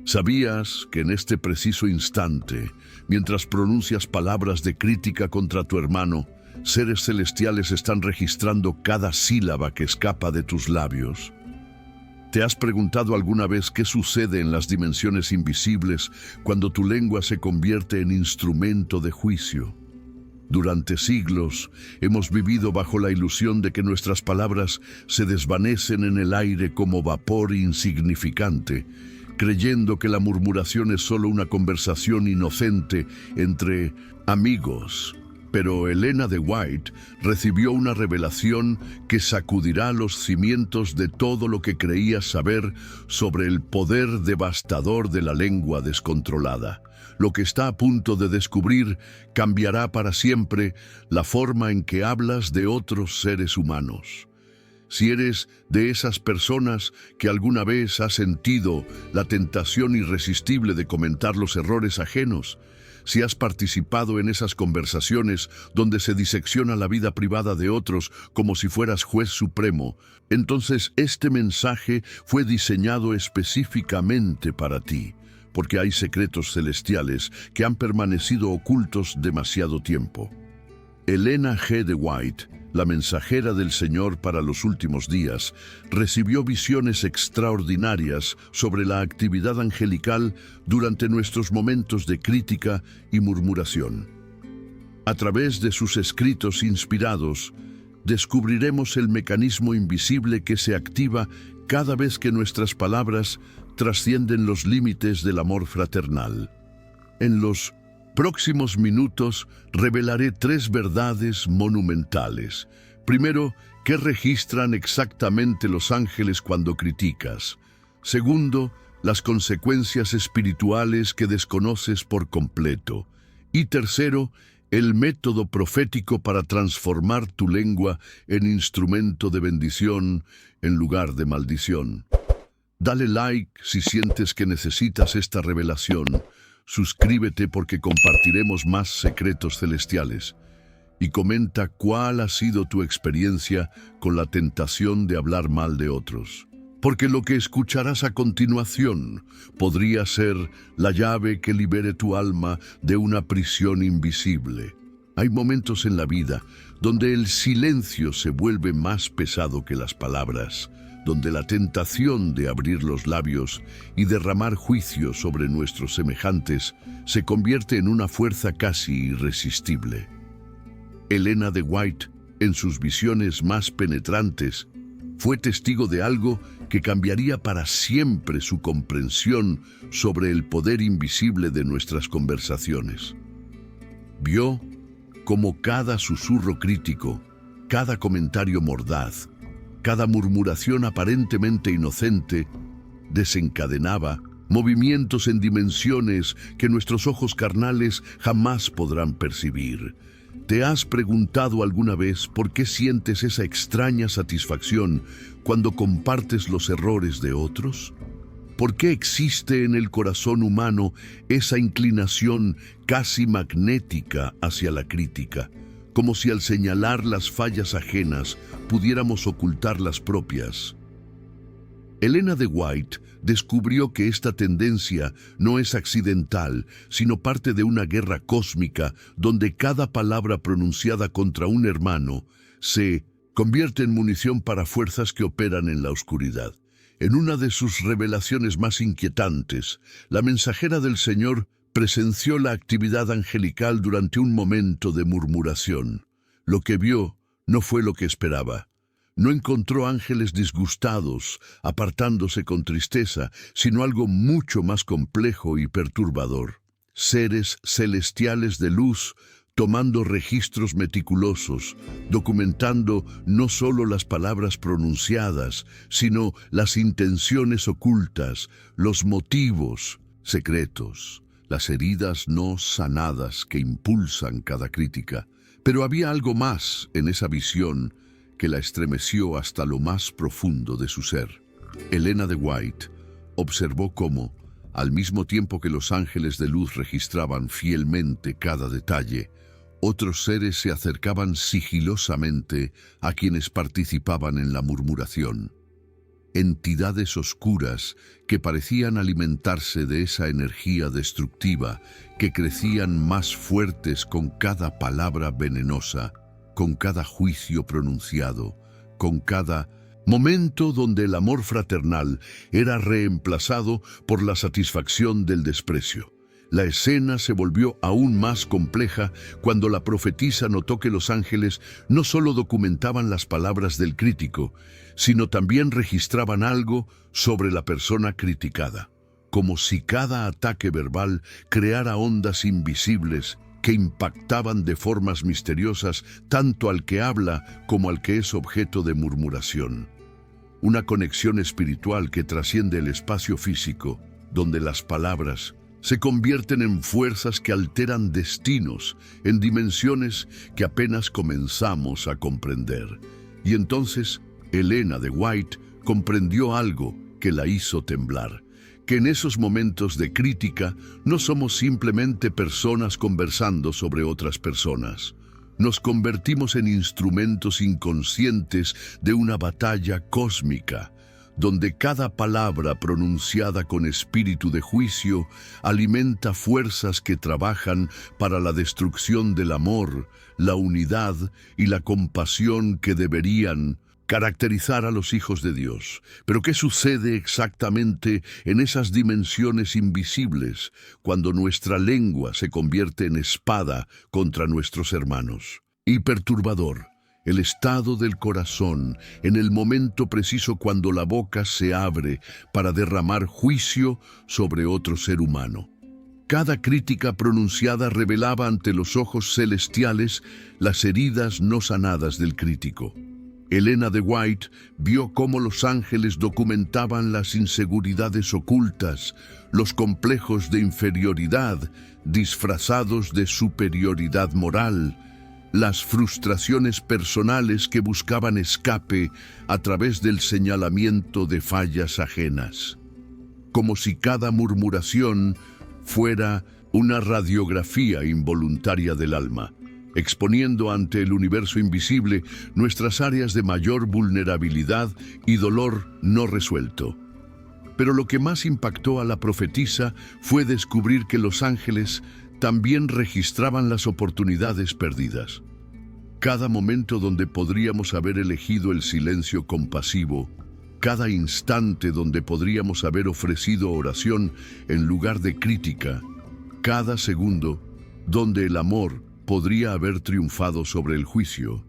¿Sabías que en este preciso instante, mientras pronuncias palabras de crítica contra tu hermano, seres celestiales están registrando cada sílaba que escapa de tus labios? ¿Te has preguntado alguna vez qué sucede en las dimensiones invisibles cuando tu lengua se convierte en instrumento de juicio? Durante siglos hemos vivido bajo la ilusión de que nuestras palabras se desvanecen en el aire como vapor insignificante, creyendo que la murmuración es solo una conversación inocente entre amigos. Pero Elena de White recibió una revelación que sacudirá los cimientos de todo lo que creía saber sobre el poder devastador de la lengua descontrolada. Lo que está a punto de descubrir cambiará para siempre la forma en que hablas de otros seres humanos. Si eres de esas personas que alguna vez ha sentido la tentación irresistible de comentar los errores ajenos, si has participado en esas conversaciones donde se disecciona la vida privada de otros como si fueras juez supremo, entonces este mensaje fue diseñado específicamente para ti, porque hay secretos celestiales que han permanecido ocultos demasiado tiempo. Elena G. de White, la mensajera del Señor para los últimos días, recibió visiones extraordinarias sobre la actividad angelical durante nuestros momentos de crítica y murmuración. A través de sus escritos inspirados, descubriremos el mecanismo invisible que se activa cada vez que nuestras palabras trascienden los límites del amor fraternal. En los próximos minutos revelaré 3 verdades monumentales. Primero, ¿qué registran exactamente los ángeles cuando criticas? Segundo, las consecuencias espirituales que desconoces por completo. Y tercero, el método profético para transformar tu lengua en instrumento de bendición en lugar de maldición. Dale like si sientes que necesitas esta revelación. Suscríbete porque compartiremos más secretos celestiales. Y comenta cuál ha sido tu experiencia con la tentación de hablar mal de otros. Porque lo que escucharás a continuación podría ser la llave que libere tu alma de una prisión invisible. Hay momentos en la vida donde el silencio se vuelve más pesado que las palabras, donde la tentación de abrir los labios y derramar juicio sobre nuestros semejantes se convierte en una fuerza casi irresistible. Elena de White, en sus visiones más penetrantes, fue testigo de algo que cambiaría para siempre su comprensión sobre el poder invisible de nuestras conversaciones. Vio cómo cada susurro crítico, cada comentario mordaz, cada murmuración aparentemente inocente desencadenaba movimientos en dimensiones que nuestros ojos carnales jamás podrán percibir. ¿Te has preguntado alguna vez por qué sientes esa extraña satisfacción cuando compartes los errores de otros? ¿Por qué existe en el corazón humano esa inclinación casi magnética hacia la crítica? Como si al señalar las fallas ajenas pudiéramos ocultar las propias. Elena de White descubrió que esta tendencia no es accidental, sino parte de una guerra cósmica donde cada palabra pronunciada contra un hermano se convierte en munición para fuerzas que operan en la oscuridad. En una de sus revelaciones más inquietantes, la mensajera del Señor presenció la actividad angelical durante un momento de murmuración. Lo que vio no fue lo que esperaba. No encontró ángeles disgustados, apartándose con tristeza, sino algo mucho más complejo y perturbador. Seres celestiales de luz, tomando registros meticulosos, documentando no solo las palabras pronunciadas, sino las intenciones ocultas, los motivos secretos, las heridas no sanadas que impulsan cada crítica. Pero había algo más en esa visión que la estremeció hasta lo más profundo de su ser. Elena de White observó cómo, al mismo tiempo que los ángeles de luz registraban fielmente cada detalle, otros seres se acercaban sigilosamente a quienes participaban en la murmuración. entidades oscuras que parecían alimentarse de esa energía destructiva, que crecían más fuertes con cada palabra venenosa, con cada juicio pronunciado, con cada momento donde el amor fraternal era reemplazado por la satisfacción del desprecio. La escena se volvió aún más compleja cuando la profetisa notó que los ángeles no solo documentaban las palabras del crítico, sino también registraban algo sobre la persona criticada, como si cada ataque verbal creara ondas invisibles que impactaban de formas misteriosas tanto al que habla como al que es objeto de murmuración. Una conexión espiritual que trasciende el espacio físico, donde las palabras se convierten en fuerzas que alteran destinos, en dimensiones que apenas comenzamos a comprender. Y entonces, Helena de White comprendió algo que la hizo temblar, que en esos momentos de crítica no somos simplemente personas conversando sobre otras personas. Nos convertimos en instrumentos inconscientes de una batalla cósmica, donde cada palabra pronunciada con espíritu de juicio alimenta fuerzas que trabajan para la destrucción del amor, la unidad y la compasión que deberían caracterizar a los hijos de Dios. Pero ¿qué sucede exactamente en esas dimensiones invisibles cuando nuestra lengua se convierte en espada contra nuestros hermanos? Y perturbador, el estado del corazón en el momento preciso cuando la boca se abre para derramar juicio sobre otro ser humano. Cada crítica pronunciada revelaba ante los ojos celestiales las heridas no sanadas del crítico. Helena de White vio cómo los ángeles documentaban las inseguridades ocultas, los complejos de inferioridad disfrazados de superioridad moral, las frustraciones personales que buscaban escape a través del señalamiento de fallas ajenas. Como si cada murmuración fuera una radiografía involuntaria del alma, exponiendo ante el universo invisible nuestras áreas de mayor vulnerabilidad y dolor no resuelto. Pero lo que más impactó a la profetisa fue descubrir que los ángeles también registraban las oportunidades perdidas. Cada momento donde podríamos haber elegido el silencio compasivo, cada instante donde podríamos haber ofrecido oración en lugar de crítica, cada segundo donde el amor podría haber triunfado sobre el juicio.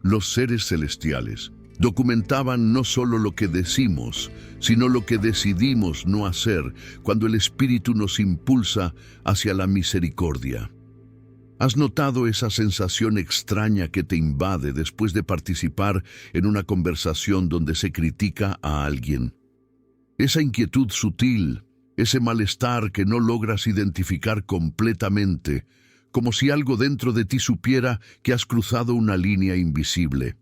Los seres celestiales documentaban no solo lo que decimos, sino lo que decidimos no hacer cuando el Espíritu nos impulsa hacia la misericordia. ¿Has notado esa sensación extraña que te invade después de participar en una conversación donde se critica a alguien? Esa inquietud sutil, ese malestar que no logras identificar completamente, como si algo dentro de ti supiera que has cruzado una línea invisible.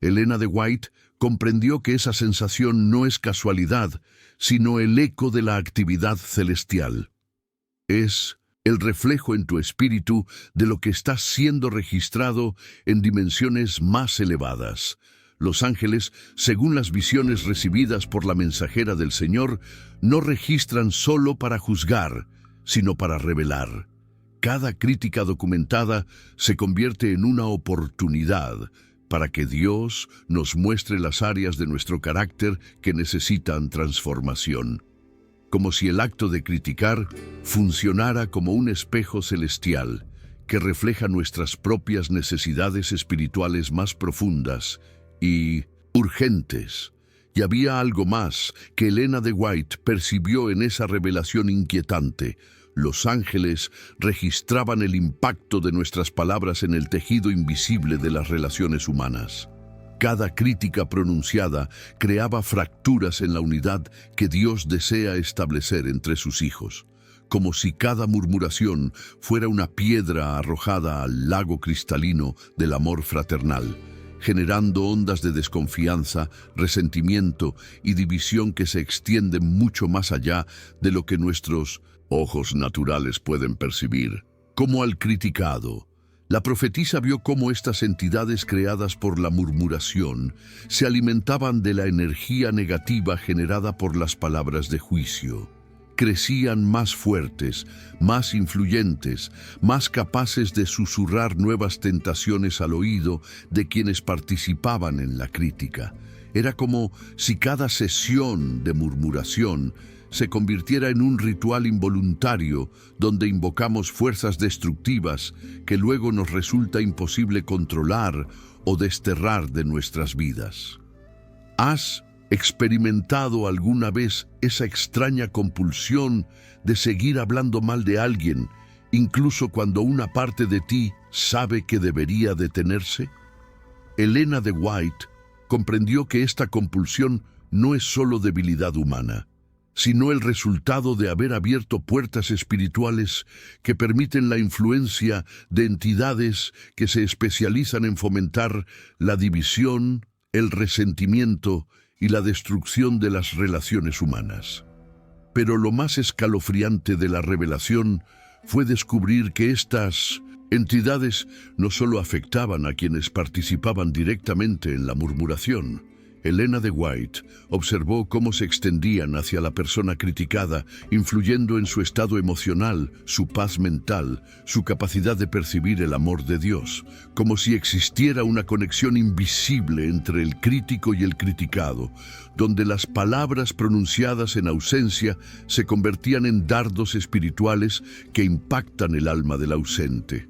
Helena de White comprendió que esa sensación no es casualidad, sino el eco de la actividad celestial. Es el reflejo en tu espíritu de lo que está siendo registrado en dimensiones más elevadas. Los ángeles, según las visiones recibidas por la mensajera del Señor, no registran solo para juzgar, sino para revelar. Cada crítica documentada se convierte en una oportunidad para que Dios nos muestre las áreas de nuestro carácter que necesitan transformación. Como si el acto de criticar funcionara como un espejo celestial que refleja nuestras propias necesidades espirituales más profundas y urgentes. Y había algo más que Helena de White percibió en esa revelación inquietante. Los ángeles registraban el impacto de nuestras palabras en el tejido invisible de las relaciones humanas. Cada crítica pronunciada creaba fracturas en la unidad que Dios desea establecer entre sus hijos, como si cada murmuración fuera una piedra arrojada al lago cristalino del amor fraternal, generando ondas de desconfianza, resentimiento y división que se extienden mucho más allá de lo que nuestros ojos naturales pueden percibir. Como al criticado La profetisa vio cómo estas entidades creadas por la murmuración se alimentaban de la energía negativa generada por las palabras de juicio. Crecían más fuertes, más influyentes, más capaces de susurrar nuevas tentaciones al oído de quienes participaban en la crítica. Era como si cada sesión de murmuración se convirtiera en un ritual involuntario donde invocamos fuerzas destructivas que luego nos resulta imposible controlar o desterrar de nuestras vidas. ¿Has experimentado alguna vez esa extraña compulsión de seguir hablando mal de alguien, incluso cuando una parte de ti sabe que debería detenerse? Elena de White comprendió que esta compulsión no es solo debilidad humana, sino el resultado de haber abierto puertas espirituales que permiten la influencia de entidades que se especializan en fomentar la división, el resentimiento y la destrucción de las relaciones humanas. Pero lo más escalofriante de la revelación fue descubrir que estas entidades no solo afectaban a quienes participaban directamente en la murmuración. Elena de White observó cómo se extendían hacia la persona criticada, influyendo en su estado emocional, su paz mental, su capacidad de percibir el amor de Dios, como si existiera una conexión invisible entre el crítico y el criticado, donde las palabras pronunciadas en ausencia se convertían en dardos espirituales que impactan el alma del ausente.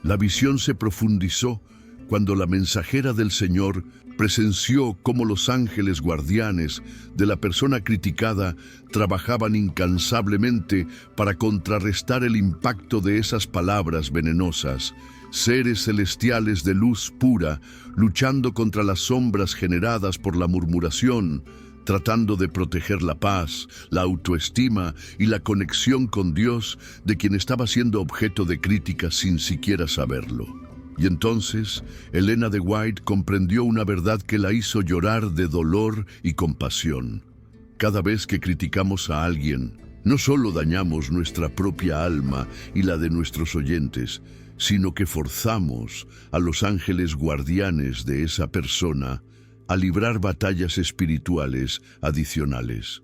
La visión se profundizó cuando la mensajera del Señor presenció cómo los ángeles guardianes de la persona criticada trabajaban incansablemente para contrarrestar el impacto de esas palabras venenosas, seres celestiales de luz pura, luchando contra las sombras generadas por la murmuración, tratando de proteger la paz, la autoestima y la conexión con Dios de quien estaba siendo objeto de críticas sin siquiera saberlo. Y entonces, Elena de White comprendió una verdad que la hizo llorar de dolor y compasión. Cada vez que criticamos a alguien, no solo dañamos nuestra propia alma y la de nuestros oyentes, sino que forzamos a los ángeles guardianes de esa persona a librar batallas espirituales adicionales.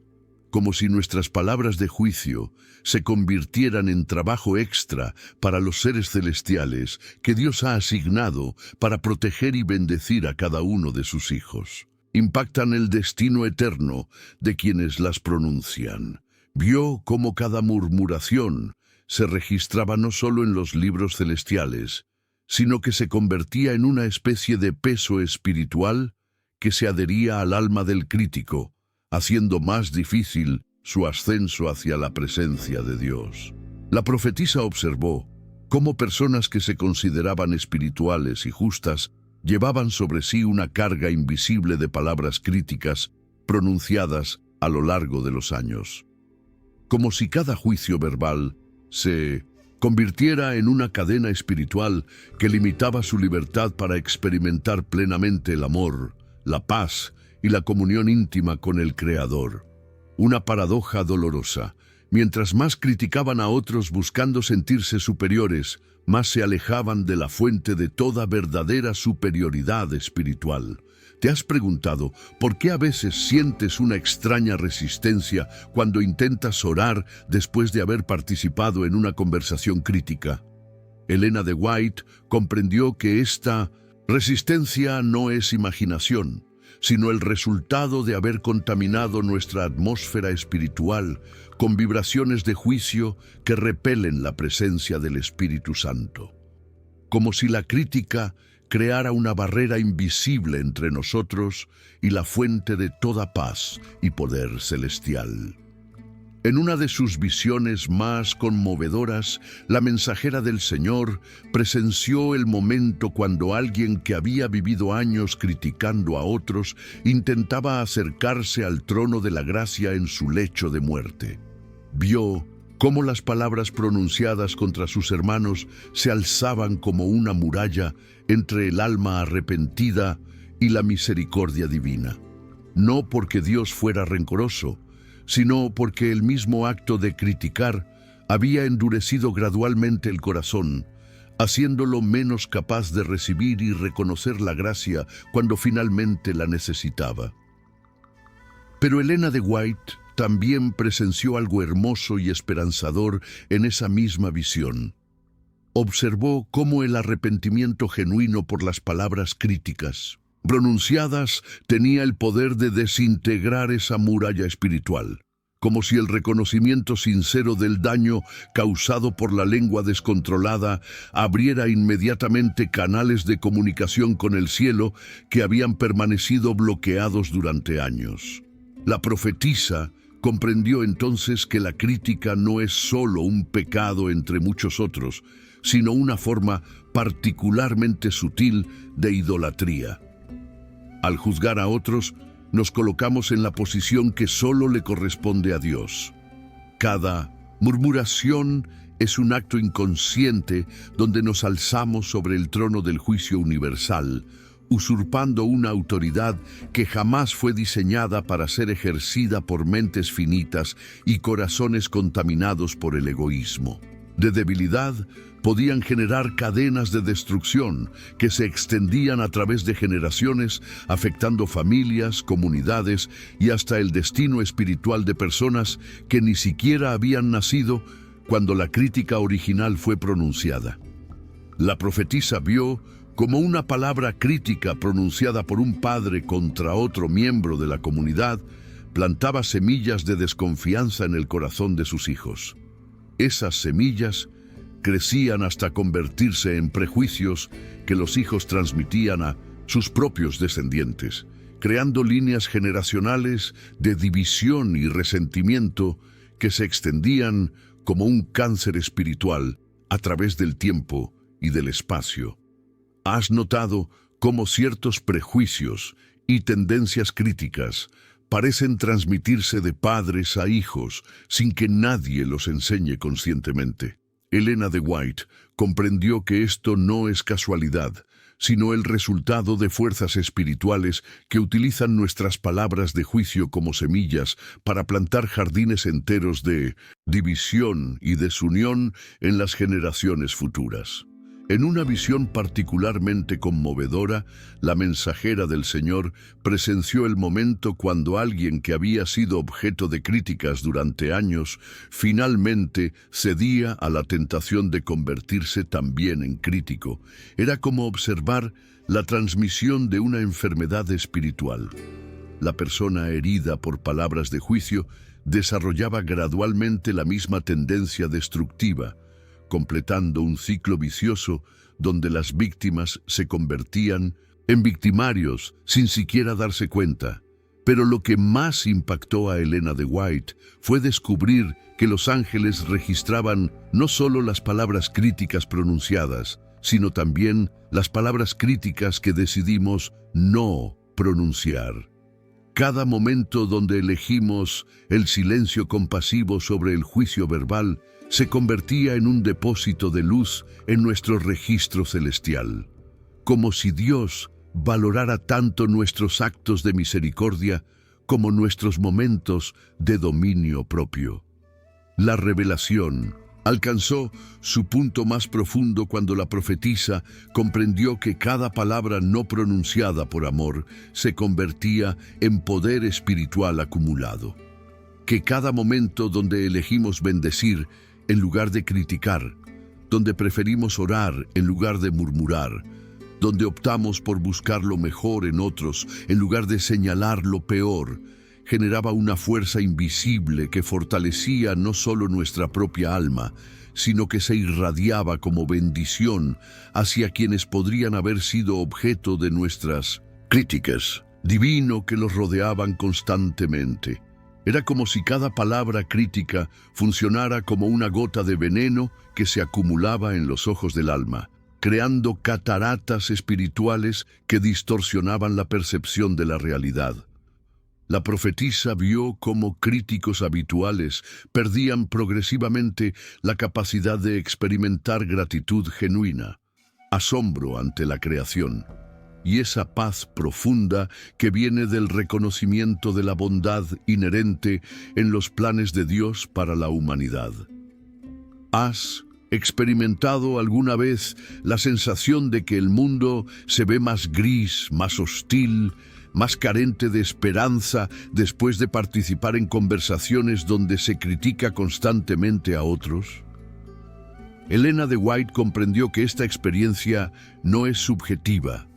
Como si nuestras palabras de juicio se convirtieran en trabajo extra para los seres celestiales que Dios ha asignado para proteger y bendecir a cada uno de sus hijos. Impactan el destino eterno de quienes las pronuncian. Vio cómo cada murmuración se registraba no solo en los libros celestiales, sino que se convertía en una especie de peso espiritual que se adhería al alma del crítico, haciendo más difícil su ascenso hacia la presencia de Dios. La profetisa observó cómo personas que se consideraban espirituales y justas llevaban sobre sí una carga invisible de palabras críticas pronunciadas a lo largo de los años. Como si cada juicio verbal se convirtiera en una cadena espiritual que limitaba su libertad para experimentar plenamente el amor, la paz y la comunión íntima con el Creador. Una paradoja dolorosa. Mientras más criticaban a otros buscando sentirse superiores, más se alejaban de la fuente de toda verdadera superioridad espiritual. ¿Te has preguntado por qué a veces sientes una extraña resistencia cuando intentas orar después de haber participado en una conversación crítica? Elena de White comprendió que esta resistencia no es imaginación, sino el resultado de haber contaminado nuestra atmósfera espiritual con vibraciones de juicio que repelen la presencia del Espíritu Santo. Como si la crítica creara una barrera invisible entre nosotros y la fuente de toda paz y poder celestial. En una de sus visiones más conmovedoras, la mensajera del Señor presenció el momento cuando alguien que había vivido años criticando a otros intentaba acercarse al trono de la gracia en su lecho de muerte. Vio cómo las palabras pronunciadas contra sus hermanos se alzaban como una muralla entre el alma arrepentida y la misericordia divina. No porque Dios fuera rencoroso, sino porque el mismo acto de criticar había endurecido gradualmente el corazón, haciéndolo menos capaz de recibir y reconocer la gracia cuando finalmente la necesitaba. Pero Elena de White también presenció algo hermoso y esperanzador en esa misma visión. Observó cómo el arrepentimiento genuino por las palabras críticas pronunciadas tenía el poder de desintegrar esa muralla espiritual, como si el reconocimiento sincero del daño causado por la lengua descontrolada abriera inmediatamente canales de comunicación con el cielo que habían permanecido bloqueados durante años. La profetisa comprendió entonces que la crítica no es solo un pecado entre muchos otros, sino una forma particularmente sutil de idolatría. Al juzgar a otros, nos colocamos en la posición que solo le corresponde a Dios. Cada murmuración es un acto inconsciente donde nos alzamos sobre el trono del juicio universal, usurpando una autoridad que jamás fue diseñada para ser ejercida por mentes finitas y corazones contaminados por el egoísmo. De debilidad, podían generar cadenas de destrucción que se extendían a través de generaciones, afectando familias, comunidades y hasta el destino espiritual de personas que ni siquiera habían nacido cuando la crítica original fue pronunciada. La profetisa vio como una palabra crítica pronunciada por un padre contra otro miembro de la comunidad plantaba semillas de desconfianza en el corazón de sus hijos. Esas semillas crecían hasta convertirse en prejuicios que los hijos transmitían a sus propios descendientes, creando líneas generacionales de división y resentimiento que se extendían como un cáncer espiritual a través del tiempo y del espacio. ¿Has notado cómo ciertos prejuicios y tendencias críticas parecen transmitirse de padres a hijos sin que nadie los enseñe conscientemente? Elena de White comprendió que esto no es casualidad, sino el resultado de fuerzas espirituales que utilizan nuestras palabras de juicio como semillas para plantar jardines enteros de división y desunión en las generaciones futuras. En una visión particularmente conmovedora, la mensajera del Señor presenció el momento cuando alguien que había sido objeto de críticas durante años finalmente cedía a la tentación de convertirse también en crítico. Era como observar la transmisión de una enfermedad espiritual. La persona herida por palabras de juicio desarrollaba gradualmente la misma tendencia destructiva, completando un ciclo vicioso donde las víctimas se convertían en victimarios sin siquiera darse cuenta. Pero lo que más impactó a Elena de White fue descubrir que los ángeles registraban no solo las palabras críticas pronunciadas, sino también las palabras críticas que decidimos no pronunciar. Cada momento donde elegimos el silencio compasivo sobre el juicio verbal se convertía en un depósito de luz en nuestro registro celestial, como si Dios valorara tanto nuestros actos de misericordia como nuestros momentos de dominio propio. La revelación alcanzó su punto más profundo cuando la profetisa comprendió que cada palabra no pronunciada por amor se convertía en poder espiritual acumulado, que cada momento donde elegimos bendecir en lugar de criticar, donde preferimos orar en lugar de murmurar, donde optamos por buscar lo mejor en otros en lugar de señalar lo peor, generaba una fuerza invisible que fortalecía no solo nuestra propia alma, sino que se irradiaba como bendición hacia quienes podrían haber sido objeto de nuestras críticas, divino que los rodeaban constantemente. Era como si cada palabra crítica funcionara como una gota de veneno que se acumulaba en los ojos del alma, creando cataratas espirituales que distorsionaban la percepción de la realidad. La profetisa vio cómo críticos habituales perdían progresivamente la capacidad de experimentar gratitud genuina, asombro ante la creación, y esa paz profunda que viene del reconocimiento de la bondad inherente en los planes de Dios para la humanidad. ¿Has ¿Experimentado alguna vez la sensación de que el mundo se ve más gris, más hostil, más carente de esperanza después de participar en conversaciones donde se critica constantemente a otros? Elena de White comprendió que esta experiencia no es subjetiva,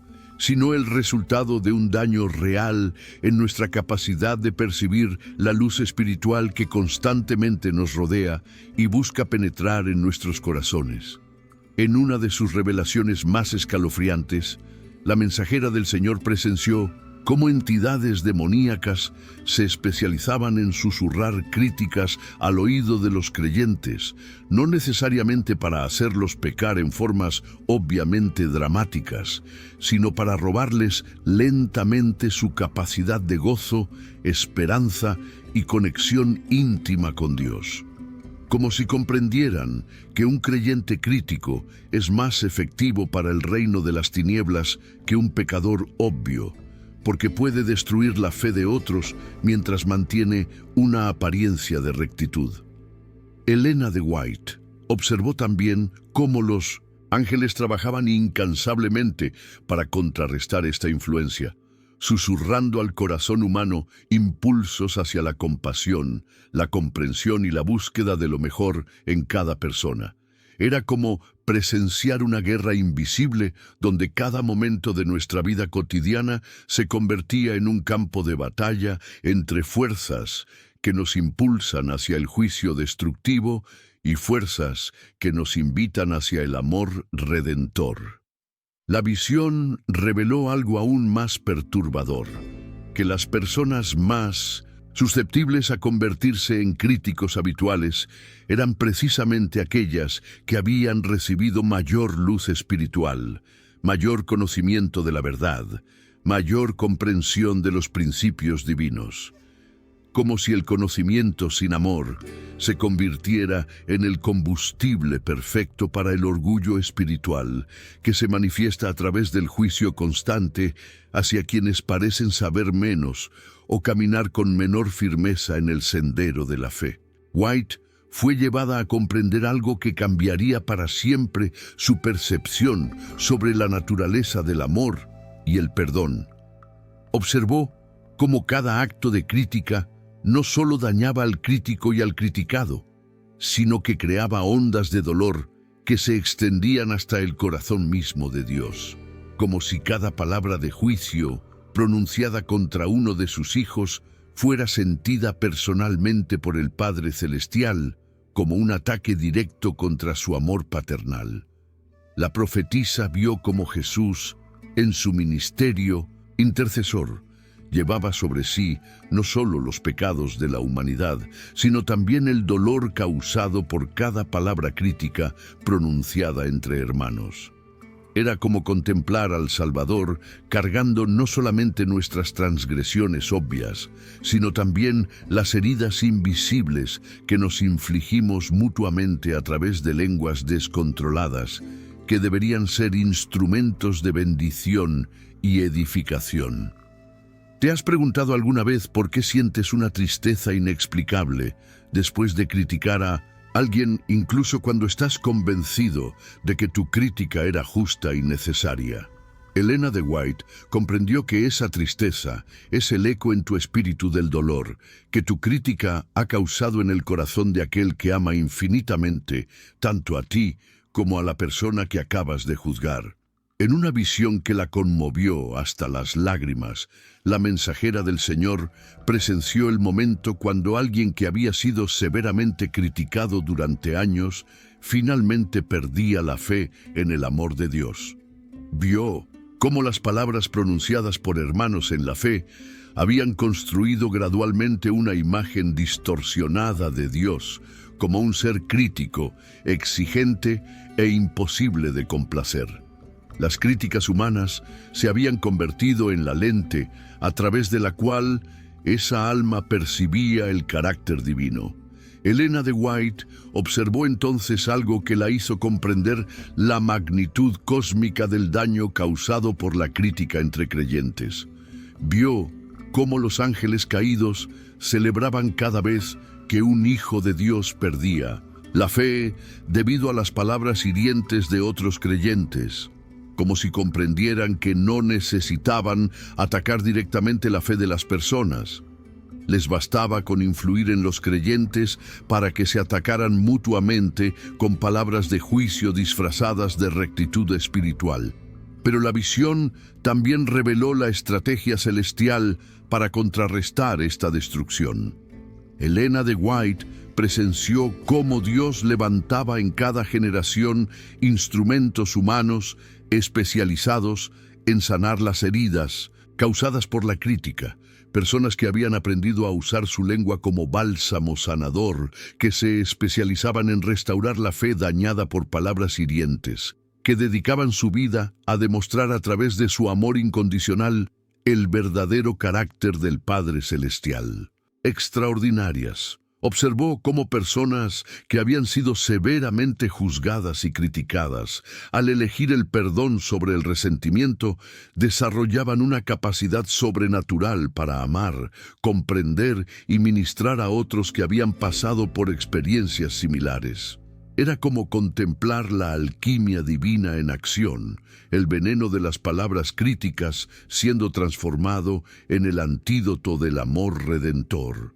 sino el resultado de un daño real en nuestra capacidad de percibir la luz espiritual que constantemente nos rodea y busca penetrar en nuestros corazones. En una de sus revelaciones más escalofriantes, la mensajera del Señor presenció cómo entidades demoníacas se especializaban en susurrar críticas al oído de los creyentes, no necesariamente para hacerlos pecar en formas obviamente dramáticas, sino para robarles lentamente su capacidad de gozo, esperanza y conexión íntima con Dios. Como si comprendieran que un creyente crítico es más efectivo para el reino de las tinieblas que un pecador obvio, porque puede destruir la fe de otros mientras mantiene una apariencia de rectitud. Elena de White observó también cómo los ángeles trabajaban incansablemente para contrarrestar esta influencia, susurrando al corazón humano impulsos hacia la compasión, la comprensión y la búsqueda de lo mejor en cada persona. Era como presenciar una guerra invisible donde cada momento de nuestra vida cotidiana se convertía en un campo de batalla entre fuerzas que nos impulsan hacia el juicio destructivo y fuerzas que nos invitan hacia el amor redentor. La visión reveló algo aún más perturbador, que las personas más susceptibles a convertirse en críticos habituales eran precisamente aquellas que habían recibido mayor luz espiritual, mayor conocimiento de la verdad, mayor comprensión de los principios divinos. Como si el conocimiento sin amor se convirtiera en el combustible perfecto para el orgullo espiritual, que se manifiesta a través del juicio constante hacia quienes parecen saber menos o caminar con menor firmeza en el sendero de la fe. White fue llevada a comprender algo que cambiaría para siempre su percepción sobre la naturaleza del amor y el perdón. Observó cómo cada acto de crítica no solo dañaba al crítico y al criticado, sino que creaba ondas de dolor que se extendían hasta el corazón mismo de Dios, como si cada palabra de juicio pronunciada contra uno de sus hijos fuera sentida personalmente por el Padre Celestial como un ataque directo contra su amor paternal. La profetisa vio cómo Jesús, en su ministerio intercesor, llevaba sobre sí no solo los pecados de la humanidad, sino también el dolor causado por cada palabra crítica pronunciada entre hermanos. Era como contemplar al Salvador cargando no solamente nuestras transgresiones obvias, sino también las heridas invisibles que nos infligimos mutuamente a través de lenguas descontroladas, que deberían ser instrumentos de bendición y edificación. ¿Te has preguntado alguna vez por qué sientes una tristeza inexplicable después de criticar a alguien, incluso cuando estás convencido de que tu crítica era justa y necesaria? Elena de White comprendió que esa tristeza es el eco en tu espíritu del dolor que tu crítica ha causado en el corazón de aquel que ama infinitamente, tanto a ti como a la persona que acabas de juzgar. En una visión que la conmovió hasta las lágrimas, la mensajera del Señor presenció el momento cuando alguien que había sido severamente criticado durante años finalmente perdía la fe en el amor de Dios. Vio cómo las palabras pronunciadas por hermanos en la fe habían construido gradualmente una imagen distorsionada de Dios como un ser crítico, exigente e imposible de complacer. Las críticas humanas se habían convertido en la lente a través de la cual esa alma percibía el carácter divino. Elena de White observó entonces algo que la hizo comprender la magnitud cósmica del daño causado por la crítica entre creyentes. Vio cómo los ángeles caídos celebraban cada vez que un hijo de Dios perdía, La fe, debido a las palabras hirientes de otros creyentes, como si comprendieran que no necesitaban atacar directamente la fe de las personas. Les bastaba con influir en los creyentes para que se atacaran mutuamente con palabras de juicio disfrazadas de rectitud espiritual. Pero la visión también reveló la estrategia celestial para contrarrestar esta destrucción. Elena de White presenció cómo Dios levantaba en cada generación instrumentos humanos especializados en sanar las heridas causadas por la crítica, personas que habían aprendido a usar su lengua como bálsamo sanador, que se especializaban en restaurar la fe dañada por palabras hirientes, que dedicaban su vida a demostrar a través de su amor incondicional el verdadero carácter del Padre Celestial. Extraordinarias. Observó cómo personas que habían sido severamente juzgadas y criticadas, al elegir el perdón sobre el resentimiento, desarrollaban una capacidad sobrenatural para amar, comprender y ministrar a otros que habían pasado por experiencias similares. Era como contemplar la alquimia divina en acción, el veneno de las palabras críticas siendo transformado en el antídoto del amor redentor.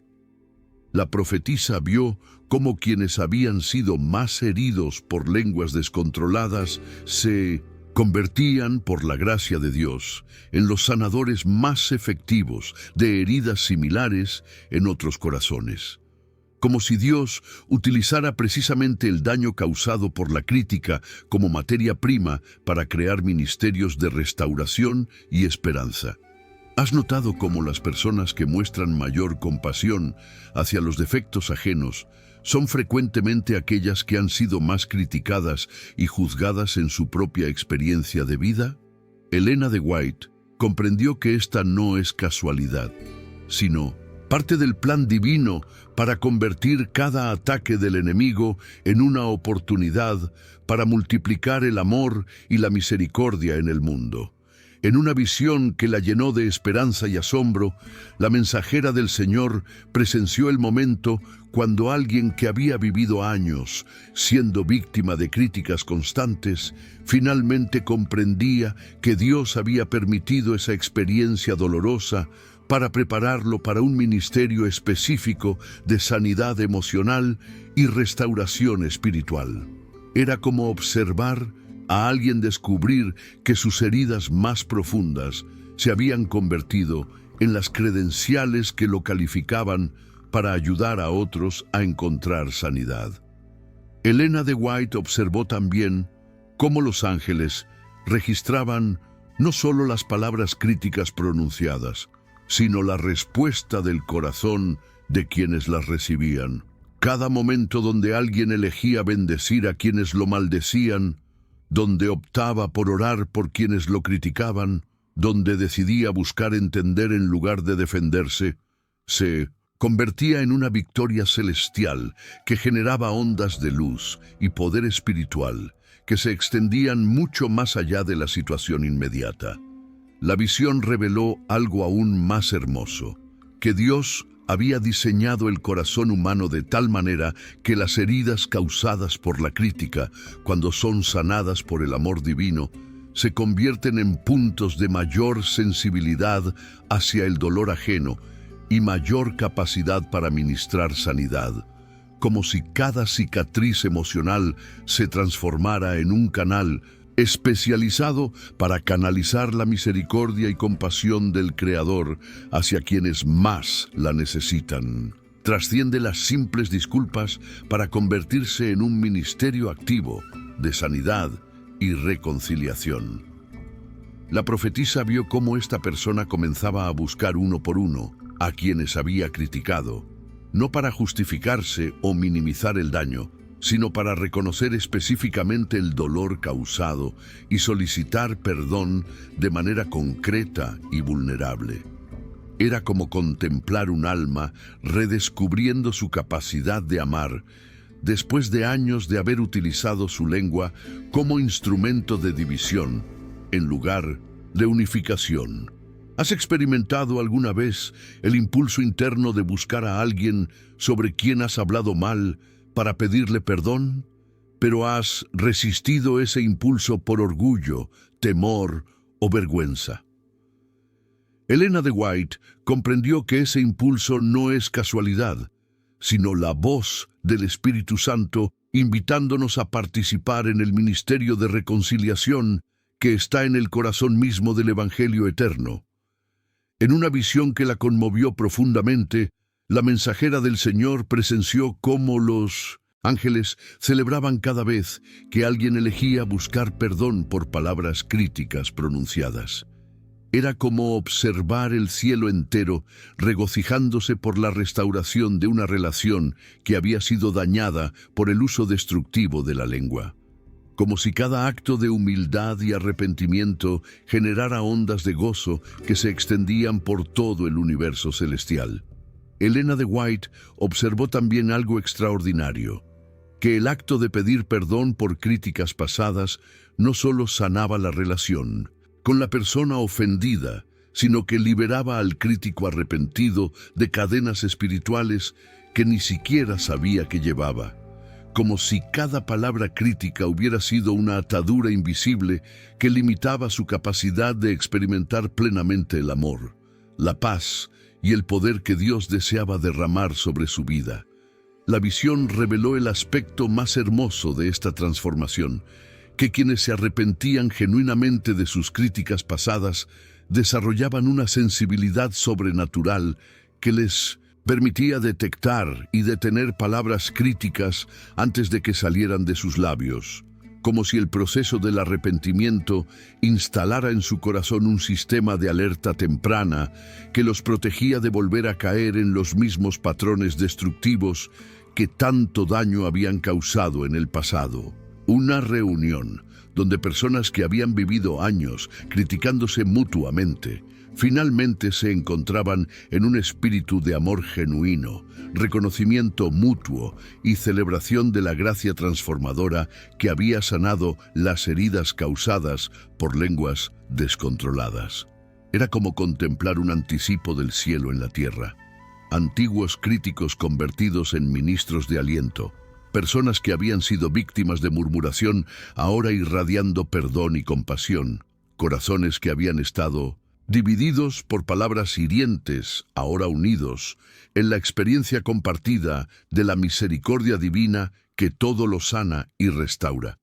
La profetisa vio cómo quienes habían sido más heridos por lenguas descontroladas se convertían, por la gracia de Dios, en los sanadores más efectivos de heridas similares en otros corazones. Como si Dios utilizara precisamente el daño causado por la crítica como materia prima para crear ministerios de restauración y esperanza. ¿Has notado cómo las personas que muestran mayor compasión hacia los defectos ajenos son frecuentemente aquellas que han sido más criticadas y juzgadas en su propia experiencia de vida? Elena de White comprendió que esta no es casualidad, sino parte del plan divino para convertir cada ataque del enemigo en una oportunidad para multiplicar el amor y la misericordia en el mundo. En una visión que la llenó de esperanza y asombro, la mensajera del Señor presenció el momento cuando alguien que había vivido años siendo víctima de críticas constantes, finalmente comprendía que Dios había permitido esa experiencia dolorosa para prepararlo para un ministerio específico de sanidad emocional y restauración espiritual. Era como observar a alguien descubrir que sus heridas más profundas se habían convertido en las credenciales que lo calificaban para ayudar a otros a encontrar sanidad. Elena de White observó también cómo los ángeles registraban no solo las palabras críticas pronunciadas, sino la respuesta del corazón de quienes las recibían. Cada momento donde alguien elegía bendecir a quienes lo maldecían, donde optaba por orar por quienes lo criticaban, donde decidía buscar entender en lugar de defenderse, se convertía en una victoria celestial que generaba ondas de luz y poder espiritual que se extendían mucho más allá de la situación inmediata. La visión reveló algo aún más hermoso, que Dios había diseñado el corazón humano de tal manera que las heridas causadas por la crítica, cuando son sanadas por el amor divino, se convierten en puntos de mayor sensibilidad hacia el dolor ajeno y mayor capacidad para ministrar sanidad, como si cada cicatriz emocional se transformara en un canal especializado para canalizar la misericordia y compasión del Creador hacia quienes más la necesitan. Trasciende las simples disculpas para convertirse en un ministerio activo de sanidad y reconciliación. La profetisa vio cómo esta persona comenzaba a buscar uno por uno a quienes había criticado, no para justificarse o minimizar el daño, sino para reconocer específicamente el dolor causado y solicitar perdón de manera concreta y vulnerable. Era como contemplar un alma redescubriendo su capacidad de amar después de años de haber utilizado su lengua como instrumento de división en lugar de unificación. ¿Has experimentado alguna vez el impulso interno de buscar a alguien sobre quien has hablado mal para pedirle perdón, pero has resistido ese impulso por orgullo, temor o vergüenza. Elena de White comprendió que ese impulso no es casualidad, sino la voz del Espíritu Santo invitándonos a participar en el ministerio de reconciliación que está en el corazón mismo del Evangelio eterno. En una visión que la conmovió profundamente, la mensajera del Señor presenció cómo los ángeles celebraban cada vez que alguien elegía buscar perdón por palabras críticas pronunciadas. Era como observar el cielo entero regocijándose por la restauración de una relación que había sido dañada por el uso destructivo de la lengua. Como si cada acto de humildad y arrepentimiento generara ondas de gozo que se extendían por todo el universo celestial. Elena de White observó también algo extraordinario, que el acto de pedir perdón por críticas pasadas no solo sanaba la relación con la persona ofendida, sino que liberaba al crítico arrepentido de cadenas espirituales que ni siquiera sabía que llevaba, como si cada palabra crítica hubiera sido una atadura invisible que limitaba su capacidad de experimentar plenamente el amor, la paz y el poder que Dios deseaba derramar sobre su vida. La visión reveló el aspecto más hermoso de esta transformación, que quienes se arrepentían genuinamente de sus críticas pasadas desarrollaban una sensibilidad sobrenatural que les permitía detectar y detener palabras críticas antes de que salieran de sus labios, como si el proceso del arrepentimiento instalara en su corazón un sistema de alerta temprana que los protegía de volver a caer en los mismos patrones destructivos que tanto daño habían causado en el pasado. Una reunión donde personas que habían vivido años criticándose mutuamente, finalmente se encontraban en un espíritu de amor genuino, reconocimiento mutuo y celebración de la gracia transformadora que había sanado las heridas causadas por lenguas descontroladas. Era como contemplar un anticipo del cielo en la tierra. Antiguos críticos convertidos en ministros de aliento, personas que habían sido víctimas de murmuración, ahora irradiando perdón y compasión, corazones que habían estado divididos por palabras hirientes, ahora unidos en la experiencia compartida de la misericordia divina que todo lo sana y restaura.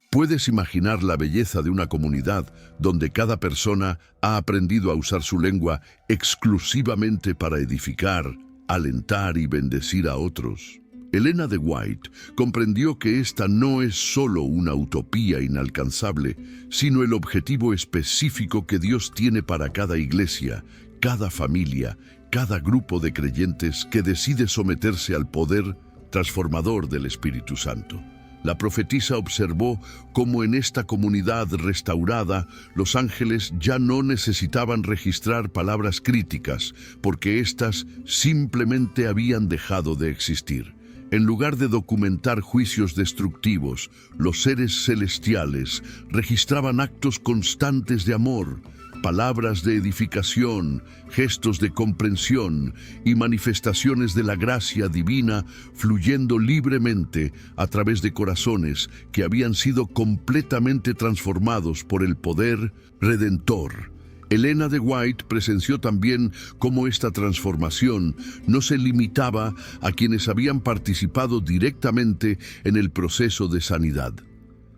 Puedes imaginar la belleza de una comunidad donde cada persona ha aprendido a usar su lengua exclusivamente para edificar, alentar y bendecir a otros. Elena de White comprendió que esta no es solo una utopía inalcanzable, sino el objetivo específico que Dios tiene para cada iglesia, cada familia, cada grupo de creyentes que decide someterse al poder transformador del Espíritu Santo. La profetisa observó cómo en esta comunidad restaurada los ángeles ya no necesitaban registrar palabras críticas, porque éstas simplemente habían dejado de existir. En lugar de documentar juicios destructivos, los seres celestiales registraban actos constantes de amor, palabras de edificación, gestos de comprensión y manifestaciones de la gracia divina fluyendo libremente a través de corazones que habían sido completamente transformados por el poder redentor. Elena de White presenció también cómo esta transformación no se limitaba a quienes habían participado directamente en el proceso de sanidad.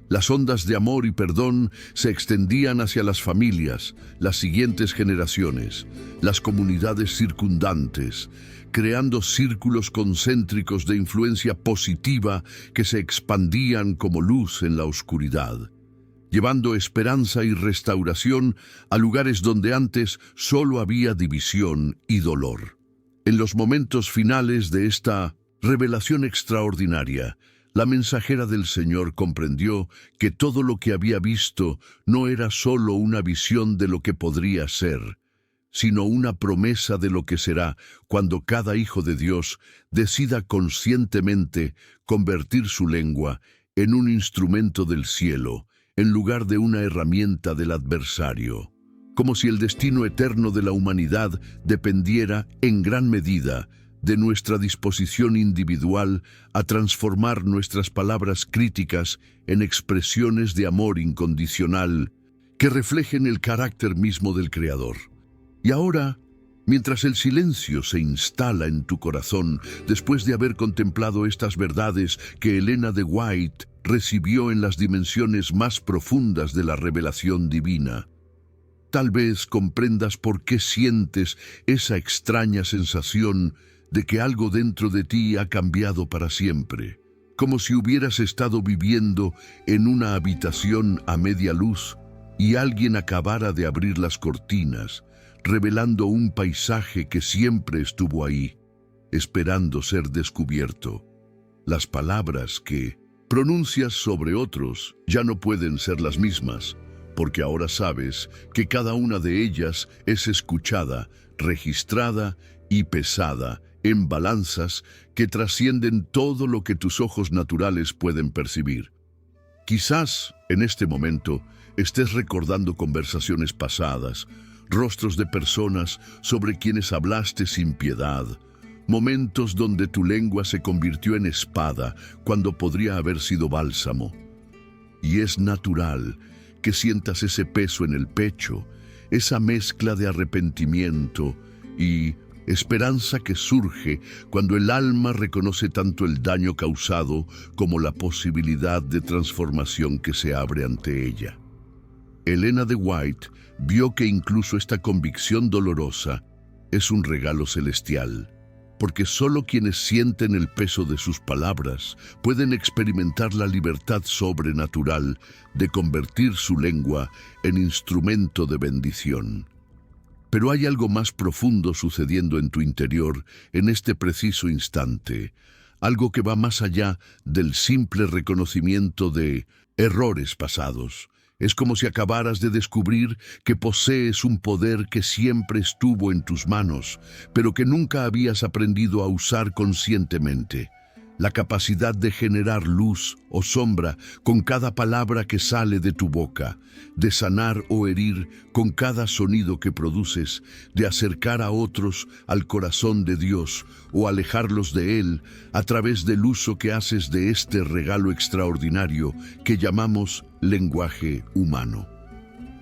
Las ondas de amor y perdón se extendían hacia las familias, las siguientes generaciones, las comunidades circundantes, creando círculos concéntricos de influencia positiva que se expandían como luz en la oscuridad, llevando esperanza y restauración a lugares donde antes solo había división y dolor. En los momentos finales de esta revelación extraordinaria, la mensajera del Señor comprendió que todo lo que había visto no era solo una visión de lo que podría ser, sino una promesa de lo que será cuando cada hijo de Dios decida conscientemente convertir su lengua en un instrumento del cielo, en lugar de una herramienta del adversario, como si el destino eterno de la humanidad dependiera en gran medida de nuestra disposición individual a transformar nuestras palabras críticas en expresiones de amor incondicional que reflejen el carácter mismo del Creador. Y ahora, mientras el silencio se instala en tu corazón después de haber contemplado estas verdades que Elena de White recibió en las dimensiones más profundas de la revelación divina, tal vez comprendas por qué sientes esa extraña sensación de que algo dentro de ti ha cambiado para siempre, como si hubieras estado viviendo en una habitación a media luz y alguien acabara de abrir las cortinas, revelando un paisaje que siempre estuvo ahí, esperando ser descubierto. Las palabras que pronuncias sobre otros ya no pueden ser las mismas, porque ahora sabes que cada una de ellas es escuchada, registrada y pesada en balanzas que trascienden todo lo que tus ojos naturales pueden percibir. Quizás, en este momento, estés recordando conversaciones pasadas, rostros de personas sobre quienes hablaste sin piedad, momentos donde tu lengua se convirtió en espada cuando podría haber sido bálsamo. Y es natural que sientas ese peso en el pecho, esa mezcla de arrepentimiento y esperanza que surge cuando el alma reconoce tanto el daño causado como la posibilidad de transformación que se abre ante ella. Elena de White vio que incluso esta convicción dolorosa es un regalo celestial, porque solo quienes sienten el peso de sus palabras pueden experimentar la libertad sobrenatural de convertir su lengua en instrumento de bendición. Pero hay algo más profundo sucediendo en tu interior en este preciso instante, algo que va más allá del simple reconocimiento de errores pasados. Es como si acabaras de descubrir que posees un poder que siempre estuvo en tus manos, pero que nunca habías aprendido a usar conscientemente. La capacidad de generar luz o sombra con cada palabra que sale de tu boca, de sanar o herir con cada sonido que produces, de acercar a otros al corazón de Dios o alejarlos de Él a través del uso que haces de este regalo extraordinario que llamamos lenguaje humano.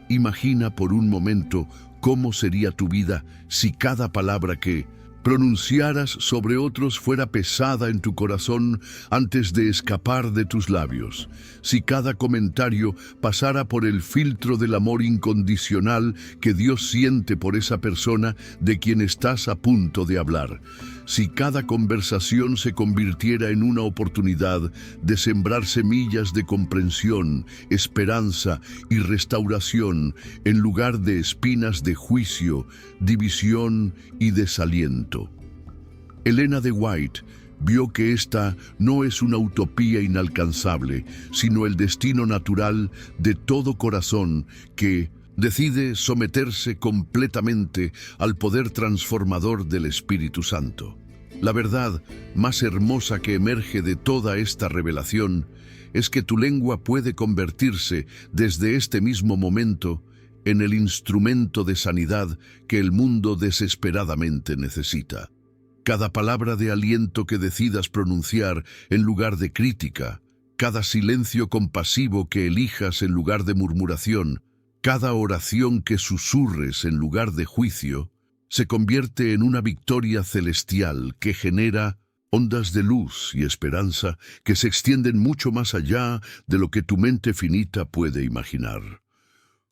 Imagina por un momento cómo sería tu vida si cada palabra que pronunciaras sobre otros fuera pesada en tu corazón antes de escapar de tus labios, si cada comentario pasara por el filtro del amor incondicional que Dios siente por esa persona de quien estás a punto de hablar, si cada conversación se convirtiera en una oportunidad de sembrar semillas de comprensión, esperanza y restauración en lugar de espinas de juicio, división y desaliento. Elena de White vio que esta no es una utopía inalcanzable, sino el destino natural de todo corazón que decide someterse completamente al poder transformador del Espíritu Santo. La verdad más hermosa que emerge de toda esta revelación es que tu lengua puede convertirse desde este mismo momento en el instrumento de sanidad que el mundo desesperadamente necesita. Cada palabra de aliento que decidas pronunciar en lugar de crítica, cada silencio compasivo que elijas en lugar de murmuración, cada oración que susurres en lugar de juicio, se convierte en una victoria celestial que genera ondas de luz y esperanza que se extienden mucho más allá de lo que tu mente finita puede imaginar.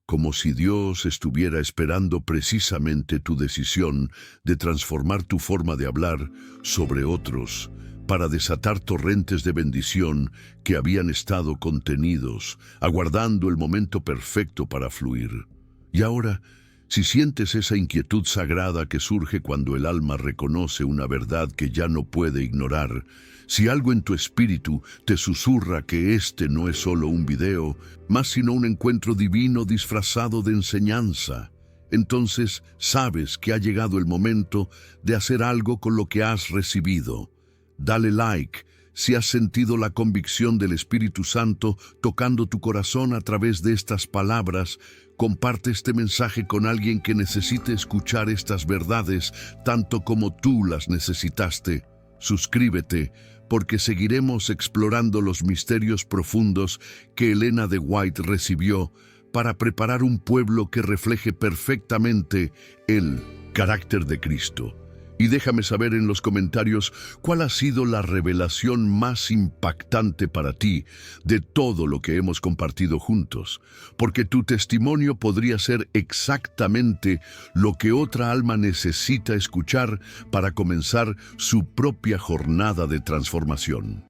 Como si Dios estuviera esperando precisamente tu decisión de transformar tu forma de hablar sobre otros para desatar torrentes de bendición que habían estado contenidos, aguardando el momento perfecto para fluir. Y ahora, si sientes esa inquietud sagrada que surge cuando el alma reconoce una verdad que ya no puede ignorar, si algo en tu espíritu te susurra que este no es solo un video, más sino un encuentro divino disfrazado de enseñanza, entonces sabes que ha llegado el momento de hacer algo con lo que has recibido. Dale like, Si has sentido la convicción del Espíritu Santo tocando tu corazón a través de estas palabras, comparte este mensaje con alguien que necesite escuchar estas verdades tanto como tú las necesitaste. Suscríbete, porque seguiremos explorando los misterios profundos que Elena de White recibió para preparar un pueblo que refleje perfectamente el carácter de Cristo. Y déjame saber en los comentarios cuál ha sido la revelación más impactante para ti de todo lo que hemos compartido juntos, porque tu testimonio podría ser exactamente lo que otra alma necesita escuchar para comenzar su propia jornada de transformación.